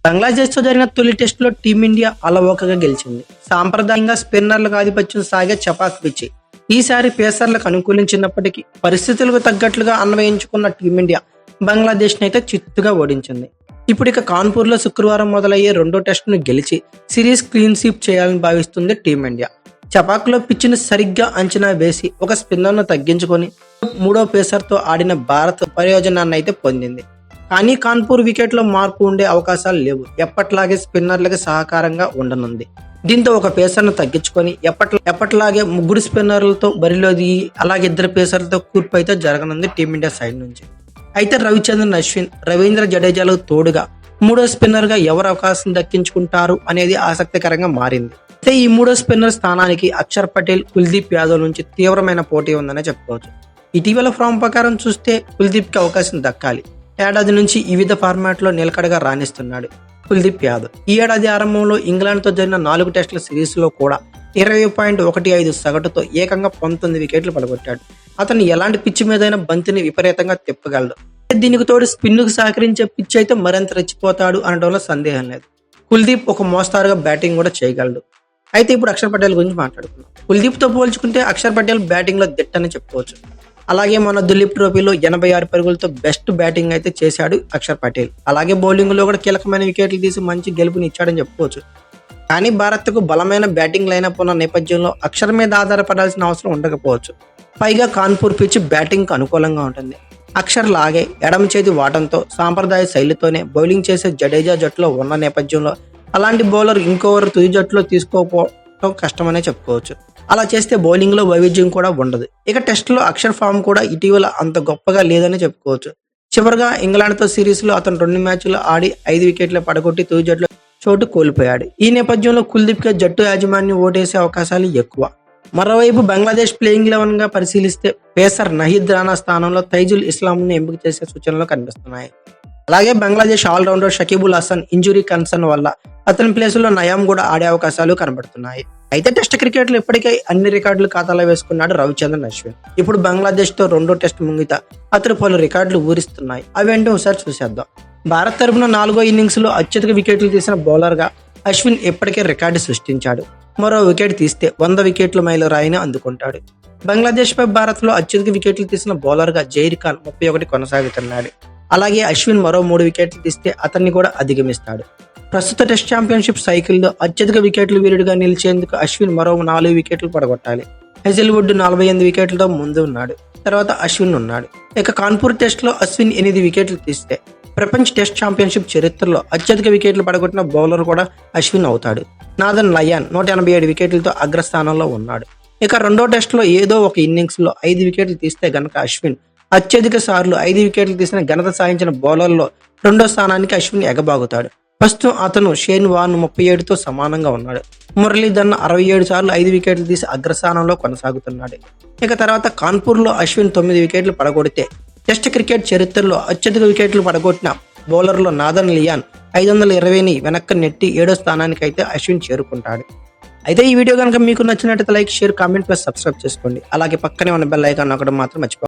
బంగ్లాదేశ్తో జరిగిన తొలి టెస్టులో టీమిండియా అలవోకగా గెలిచింది. సాంప్రదాయంగా స్పిన్నర్లకు ఆధిపత్యం సాగే చపాక్ పిచ్చి ఈసారి పేసర్లకు అనుకూలించినప్పటికీ పరిస్థితులకు తగ్గట్లుగా అన్వయించుకున్న టీమిండియా బంగ్లాదేశ్ అయితే చిత్తుగా ఓడించింది. ఇప్పుడు ఇక కాన్పూర్లో శుక్రవారం మొదలయ్యే రెండో టెస్టును గెలిచి సిరీస్ క్లీన్ స్వీప్ చేయాలని భావిస్తుంది టీమిండియా. చపాక్లో పిచ్చిని సరిగ్గా అంచనా వేసి ఒక స్పిన్నర్ను తగ్గించుకొని మూడో పేసర్తో ఆడిన భారత్ ప్రయోజనాన్ని అయితే పొందింది. కానీ కాన్పూర్ వికెట్లో మార్పు ఉండే అవకాశాలు లేవు. ఎప్పట్లాగే స్పిన్నర్లకు సహకారంగా ఉండనుంది. దీంతో ఒక పేసర్ను తగ్గించుకొని ఎప్పట్లాగే ముగ్గురు స్పిన్నర్లతో బరిలో దిగి అలాగే ఇద్దరు పేసర్లతో కూర్పు అయితే జరగనుంది టీమిండియా సైడ్ నుంచి. అయితే రవిచంద్రన్ అశ్విన్, రవీంద్ర జడేజాలకు తోడుగా మూడో స్పిన్నర్ గా ఎవరు అవకాశం దక్కించుకుంటారు అనేది ఆసక్తికరంగా మారింది. అయితే ఈ మూడో స్పిన్నర్ స్థానానికి అక్షర్ పటేల్, కుల్దీప్ యాదవ్ నుంచి తీవ్రమైన పోటీ ఉందనే చెప్పుకోవచ్చు. ఇటీవల ఫామ్ ప్రకారం చూస్తే కుల్దీప్ కి అవకాశం దక్కాలి. ఏడాది నుంచి వివిధ ఫార్మాట్లో నిలకడగా రాణిస్తున్నాడు కుల్దీప్ యాదవ్. ఈ ఏడాది ఆరంభంలో ఇంగ్లాండ్తో జరిగిన 4 టెస్టుల సిరీస్లో కూడా 20.15 సగటుతో ఏకంగా 19 వికెట్లు పడగొట్టాడు. అతను ఎలాంటి పిచ్చి మీదైనా బంతిని విపరీతంగా తిప్పగలడు. దీనికి తోడు స్పిన్కు సహకరించే పిచ్ అయితే మరింత రెచ్చిపోతాడు అనడంలో సందేహం లేదు. కుల్దీప్ ఒక మోస్తారుగా బ్యాటింగ్ కూడా చేయగలడు. అయితే ఇప్పుడు అక్షర్ పటేల్ గురించి మాట్లాడుకుందాం. కుల్దీప్తో పోల్చుకుంటే అక్షర్ పటేల్ బ్యాటింగ్లో దిట్టని చెప్పుకోవచ్చు. అలాగే మన దులీప్ ట్రోఫీలో 86 పరుగులతో బెస్ట్ బ్యాటింగ్ అయితే చేశాడు అక్షర్ పటేల్. అలాగే బౌలింగ్ లో కూడా కీలకమైన వికెట్లు తీసి మంచి గెలుపుని ఇచ్చాడని చెప్పుకోవచ్చు. కానీ భారత్కు బలమైన బ్యాటింగ్ లైనప్ ఉన్న నేపథ్యంలో అక్షర్ మీద ఆధారపడాల్సిన అవసరం ఉండకపోవచ్చు. పైగా కాన్పూర్ పిచ్ బ్యాటింగ్ కు అనుకూలంగా ఉంటుంది. అక్షర్ లాగే ఎడమ చేతి వాటంతో సాంప్రదాయ శైలితోనే బౌలింగ్ చేసే జడేజా జట్టులో ఉన్న నేపథ్యంలో అలాంటి బౌలర్ ఇంకోవరు తుది జట్టులో తీసుకోకపోవడం కష్టమనే చెప్పుకోవచ్చు. అలా చేస్తే బౌలింగ్ లో వైవిధ్యం కూడా ఉండదు. ఇక టెస్ట్ లో అక్షర్ ఫామ్ కూడా ఇటీవల అంత గొప్పగా లేదని చెప్పుకోవచ్చు. చివరిగా ఇంగ్లాండ్ తో సిరీస్ లో అతను 2 మ్యాచ్లు ఆడి 5 వికెట్లు పడగొట్టి తుది జట్టులో చోటు కోల్పోయాడు. ఈ నేపథ్యంలో కుల్దీప్ కి జట్టు యాజమాన్యం ఓటేసే అవకాశాలు ఎక్కువ. మరోవైపు బంగ్లాదేశ్ ప్లేయింగ్ 11 గా పరిశీలిస్తే పేసర్ నహీద్ రానా స్థానంలో తైజుల్ ఇస్లాం ను ఎంపిక చేసే సూచనలు కనిపిస్తున్నాయి. అలాగే Bangladesh all-rounder Shakibul Hasan injury concern వల్ల అతని ప్లేస్ లో నయాం కూడా ఆడే అవకాశాలు కనబడుతున్నాయి. అయితే టెస్ట్ క్రికెట్ లో ఇప్పటికే అన్ని రికార్డులు ఖాతాలో వేసుకున్నాడు రవిచంద్రన్ అశ్విన్. ఇప్పుడు బంగ్లాదేశ్ తో రెండో టెస్ట్ ముంగిత అతను పలు రికార్డులు ఊరిస్తున్నాయి. అవేంటో ఒకసారి చూసేద్దాం. భారత్ తరపున 4వ ఇన్నింగ్స్ లో అత్యధిక వికెట్లు తీసిన బౌలర్ గా అశ్విన్ ఇప్పటికే రికార్డు సృష్టించాడు. మరో వికెట్ తీస్తే 100 వికెట్ల మైలురాయిని అందుకుంటాడు. బంగ్లాదేశ్ పై భారత్ లో అత్యధిక వికెట్లు తీసిన బౌలర్ గా జైర్ ఖాన్ 31 కొనసాగుతున్నాడు. అలాగే అశ్విన్ మరో 3 వికెట్లు తీస్తే అతన్ని కూడా అధిగమిస్తాడు. ప్రస్తుత టెస్ట్ ఛాంపియన్షిప్ సైకిల్లో అత్యధిక వికెట్లు వీరుడిగా నిలిచేందుకు అశ్విన్ మరో 4 వికెట్లు పడగొట్టాలి. హెజిల్వుడ్ 48 వికెట్లతో ముందు ఉన్నాడు. తర్వాత అశ్విన్ ఉన్నాడు. ఇక కాన్పూర్ టెస్ట్ లో అశ్విన్ 8 వికెట్లు తీస్తే ప్రపంచ టెస్ట్ ఛాంపియన్షిప్ చరిత్రలో అత్యధిక వికెట్లు పడగొట్టిన బౌలర్ కూడా అశ్విన్ అవుతాడు. నాథన్ లయాన్ 187 వికెట్లతో అగ్రస్థానంలో ఉన్నాడు. ఇక రెండో టెస్ట్ లో ఏదో ఒక ఇన్నింగ్స్ లో 5 వికెట్లు తీస్తే గనక అశ్విన్ అత్యధిక సార్లు 5 వికెట్లు తీసిన ఘనత సాధించిన బౌలర్లో రెండో స్థానానికి అశ్విన్ ఎగబాగుతాడు. ప్రస్తుతం అతను షేన్ వార్న్ 37తో సమానంగా ఉన్నాడు. మురళీధరన్ 67 సార్లు 5 వికెట్లు తీసి అగ్రస్థానంలో కొనసాగుతున్నాడు. ఇక తర్వాత కాన్పూర్ లో అశ్విన్ 9 వికెట్లు పడగొడితే టెస్ట్ క్రికెట్ చరిత్రలో అత్యధిక వికెట్లు పడగొట్టిన బౌలర్లో నాథన్ లియాన్ 520ని వెనక్కి నెట్టి 7వ స్థానానికి అయితే అశ్విన్ చేరుకుంటాడు. అయితే ఈ వీడియో కనుక మీకు నచ్చినట్లయితే like, share, comment plus subscribe చేసుకోండి. అలాగే పక్కనే ఉన్న బెల్ ఐకాన్ నొక్కడం మాత్రం మర్చిపోకండి.